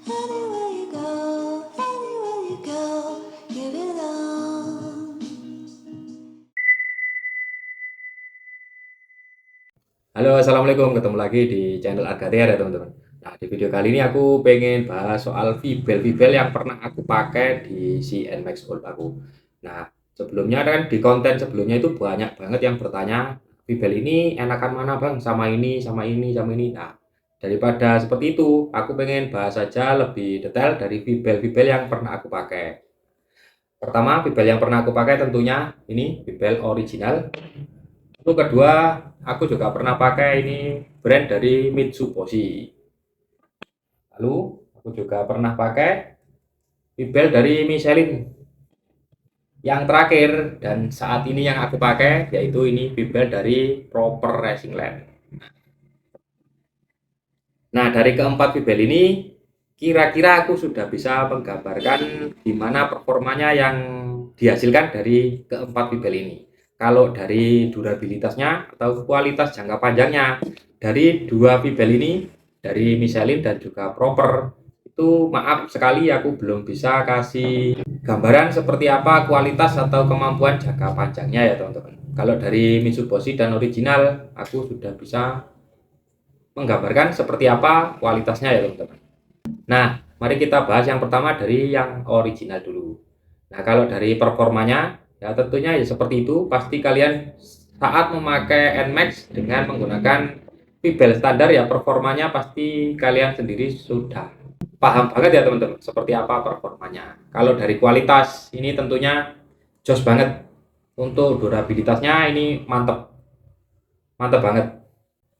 Anywhere you go, anywhere you go, you belong. Halo, assalamualaikum. Ketemu lagi di channel Argater ya teman-teman. Nah, di video kali ini aku pengen bahas soal Vibel yang pernah aku pakai di si NMAX Gold aku. Nah, sebelumnya kan di konten sebelumnya itu banyak banget yang bertanya, Vibel ini enakan mana bang? Sama ini, sama ini, sama ini. Nah, daripada seperti itu, aku pengen bahas saja lebih detail dari Vibel yang pernah aku pakai. Pertama, Vibel yang pernah aku pakai tentunya ini Vibel original. Lalu kedua, aku juga pernah pakai ini brand dari Mitsubishi. Lalu aku juga pernah pakai Bibel dari Michelin. Yang terakhir dan saat ini yang aku pakai yaitu ini Bibel dari Proper Racing Land. Nah, dari keempat Bibel ini kira-kira aku sudah bisa menggambarkan gimana performanya yang dihasilkan dari keempat Bibel ini. Kalau dari durabilitasnya atau kualitas jangka panjangnya dari dua Bibel ini, dari Michelin dan juga Proper, itu maaf sekali aku belum bisa kasih gambaran seperti apa kualitas atau kemampuan jangka panjangnya ya teman-teman. Kalau dari Mitsubishi dan original aku sudah bisa menggambarkan seperti apa kualitasnya ya teman-teman. Nah, mari kita bahas yang pertama dari yang original dulu. Nah, kalau dari performanya ya tentunya ya seperti itu. Pasti kalian saat memakai NMAX dengan menggunakan Vibel standar ya performanya pasti kalian sendiri sudah paham banget ya teman-teman seperti apa performanya. Kalau dari kualitas ini tentunya jos banget. Untuk durabilitasnya ini mantep, mantep banget.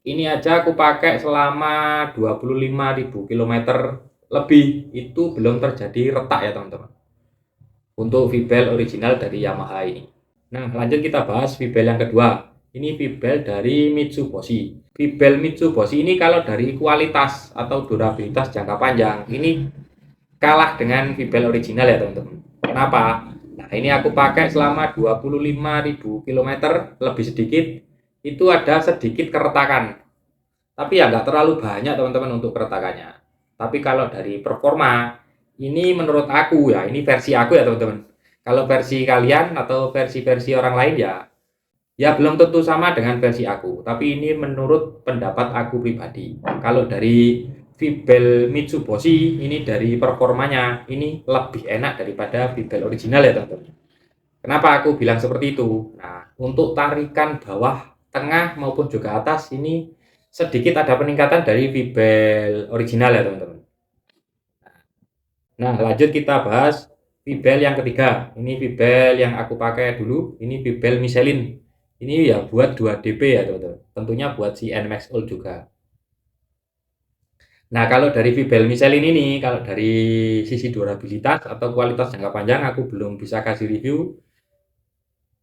Ini aja aku pakai selama 25.000 kilometer lebih, itu belum terjadi retak ya teman-teman. Untuk Vibel original dari Yamaha ini. Nah, lanjut kita bahas Vibel yang kedua. Ini Vibel dari Mitsubishi. Vibel Mitsubishi ini kalau dari kualitas atau durabilitas jangka panjang, ini kalah dengan Vibel original ya teman-teman. Kenapa? Nah, ini aku pakai selama 25.000 kilometer lebih sedikit, itu ada sedikit keretakan. Tapi ya nggak terlalu banyak teman-teman untuk keretakannya. Tapi kalau dari performa, ini menurut aku ya, ini versi aku ya teman-teman. Kalau versi kalian atau versi-versi orang lain ya belum tentu sama dengan versi aku. Tapi ini menurut pendapat aku pribadi. Kalau dari Vibel Mitsubishi ini dari performanya ini lebih enak daripada Vibel original ya teman-teman. Kenapa aku bilang seperti itu? Nah, untuk tarikan bawah, tengah maupun juga atas ini sedikit ada peningkatan dari Vibel original ya teman-teman. Nah, lanjut kita bahas Vibel yang ketiga. Ini Vibel yang aku pakai dulu. Ini Vibel Michelin. Ini ya buat 2DP ya teman-teman. Tentunya buat si NMAX Old juga. Nah, kalau dari Vibel Michelin ini, kalau dari sisi durabilitas atau kualitas jangka panjang, aku belum bisa kasih review.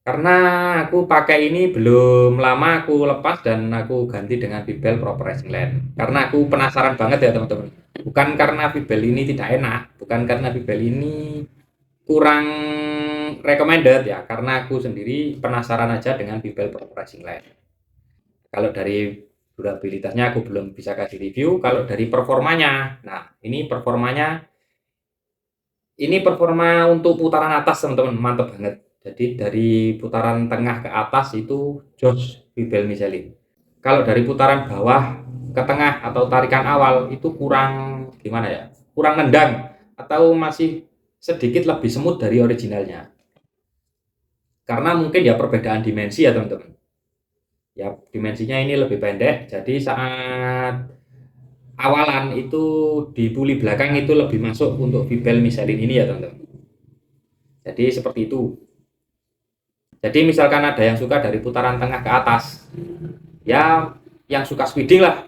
Karena aku pakai ini belum lama aku lepas dan aku ganti dengan Vibel Proper Racing Land. Karena aku penasaran banget ya teman-teman. Bukan karena Vibel ini tidak enak, bukan karena Vibel ini kurang recommended ya, karena aku sendiri penasaran aja dengan Vibel Proper Racing Land. Kalau dari durabilitasnya aku belum bisa kasih review. Kalau dari performanya, nah ini performa untuk putaran atas teman-teman, mantap banget. Jadi dari putaran tengah ke atas itu jos Vibel Michelin. Kalau dari putaran bawah ke tengah atau tarikan awal itu kurang gimana ya? Kurang nendang atau masih sedikit lebih semut dari originalnya. Karena mungkin ya perbedaan dimensi ya teman-teman. Ya dimensinya ini lebih pendek, jadi saat awalan itu di puli belakang itu lebih masuk untuk Vibel Michelin ini ya teman-teman. Jadi seperti itu. Jadi misalkan ada yang suka dari putaran tengah ke atas, ya yang suka speeding lah,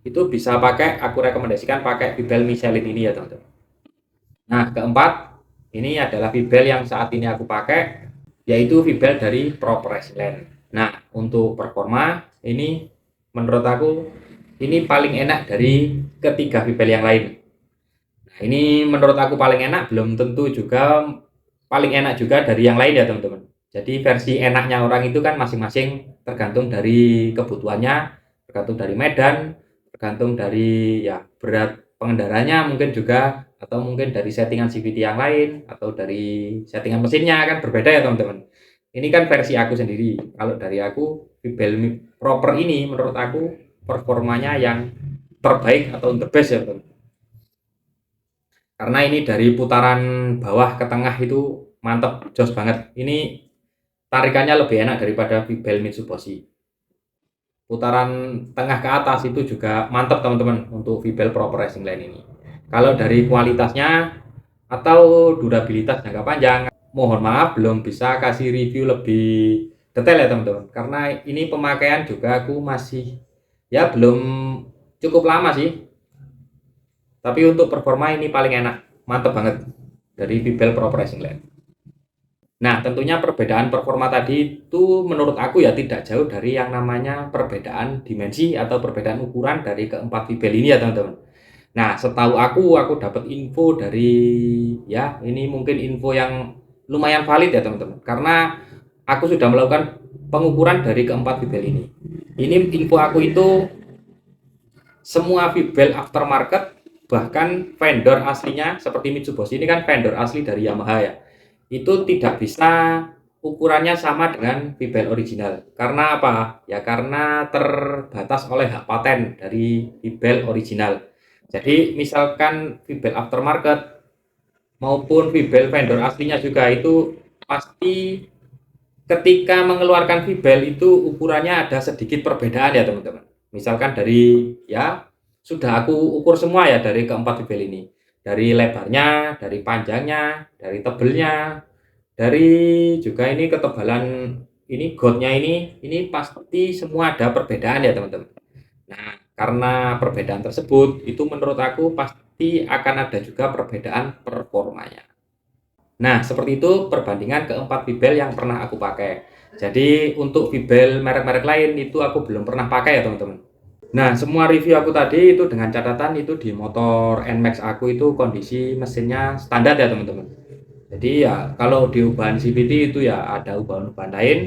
itu bisa pakai, aku rekomendasikan pakai Vibel Michelin ini ya teman-teman. Nah, keempat, ini adalah Vibel yang saat ini aku pakai, yaitu Vibel dari Proper Land. Nah, untuk performa, ini menurut aku, ini paling enak dari ketiga Vibel yang lain. Nah, ini menurut aku paling enak, belum tentu juga paling enak juga dari yang lain ya teman-teman. Jadi versi enaknya orang itu kan masing-masing tergantung dari kebutuhannya, tergantung dari medan, tergantung dari ya berat pengendaranya mungkin juga, atau mungkin dari settingan CVT yang lain, atau dari settingan mesinnya kan berbeda ya teman-teman. Ini kan versi aku sendiri. Kalau dari aku, VBL proper ini menurut aku performanya yang terbaik atau the best ya teman. Karena ini dari putaran bawah ke tengah itu mantep, jos banget. Ini tarikannya lebih enak daripada VBL Mitsubishi. Putaran tengah ke atas itu juga mantap teman-teman untuk VBL Proper Racing Line ini. Kalau dari kualitasnya atau durabilitas jangka panjang, mohon maaf belum bisa kasih review lebih detail ya teman-teman. Karena ini pemakaian juga aku masih ya belum cukup lama sih. Tapi untuk performa ini paling enak, mantap banget dari VBL Proper Racing Line. Nah, tentunya perbedaan performa tadi itu menurut aku ya tidak jauh dari yang namanya perbedaan dimensi atau perbedaan ukuran dari keempat VBL ini ya teman-teman. Nah, setahu aku dapat info dari ya ini mungkin info yang lumayan valid ya teman-teman. Karena aku sudah melakukan pengukuran dari keempat VBL ini. Ini info aku itu semua VBL aftermarket bahkan vendor aslinya seperti Mitsubishi ini kan vendor asli dari Yamaha ya. Itu tidak bisa ukurannya sama dengan VBL original. Karena apa? Ya karena terbatas oleh hak paten dari VBL original. Jadi misalkan VBL aftermarket maupun VBL vendor aslinya juga itu pasti ketika mengeluarkan VBL itu ukurannya ada sedikit perbedaan ya teman-teman. Misalkan dari ya sudah aku ukur semua ya dari keempat VBL ini. Dari lebarnya, dari panjangnya, dari tebelnya, dari juga ini ketebalan ini gotnya ini pasti semua ada perbedaan ya teman-teman. Nah, karena perbedaan tersebut itu menurut aku pasti akan ada juga perbedaan performanya. Nah, seperti itu perbandingan keempat VBL yang pernah aku pakai. Jadi untuk VBL merek-merek lain itu aku belum pernah pakai ya teman-teman. Nah, semua review aku tadi itu dengan catatan itu di motor NMAX aku itu kondisi mesinnya standar ya teman-teman. Jadi ya kalau di ubahan CVT itu ya ada ubahan-ubahan lain.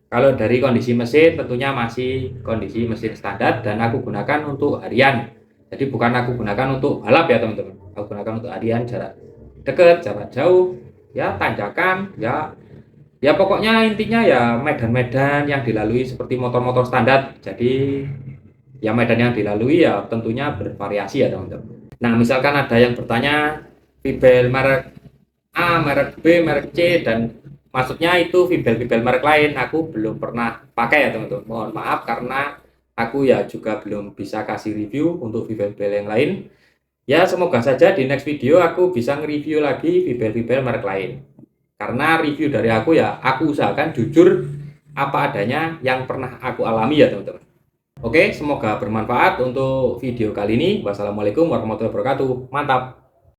Kalau dari kondisi mesin tentunya masih kondisi mesin standar dan aku gunakan untuk harian. Jadi bukan aku gunakan untuk balap ya teman-teman. Aku gunakan untuk harian jarak dekat, jarak jauh, ya tanjakan, ya pokoknya intinya ya medan-medan yang dilalui seperti motor-motor standar. Jadi ya medan yang dilalui ya tentunya bervariasi ya teman-teman. Nah misalkan ada yang bertanya VBL merek A, merek B, merek C, dan maksudnya itu VBL merek lain aku belum pernah pakai ya teman-teman. Mohon maaf karena aku ya juga belum bisa kasih review untuk VBL yang lain. Ya semoga saja di next video aku bisa nge-review lagi VBL merek lain. Karena review dari aku ya aku usahakan jujur apa adanya yang pernah aku alami ya teman-teman. Oke, semoga bermanfaat untuk video kali ini. Wassalamualaikum warahmatullahi wabarakatuh. Mantap.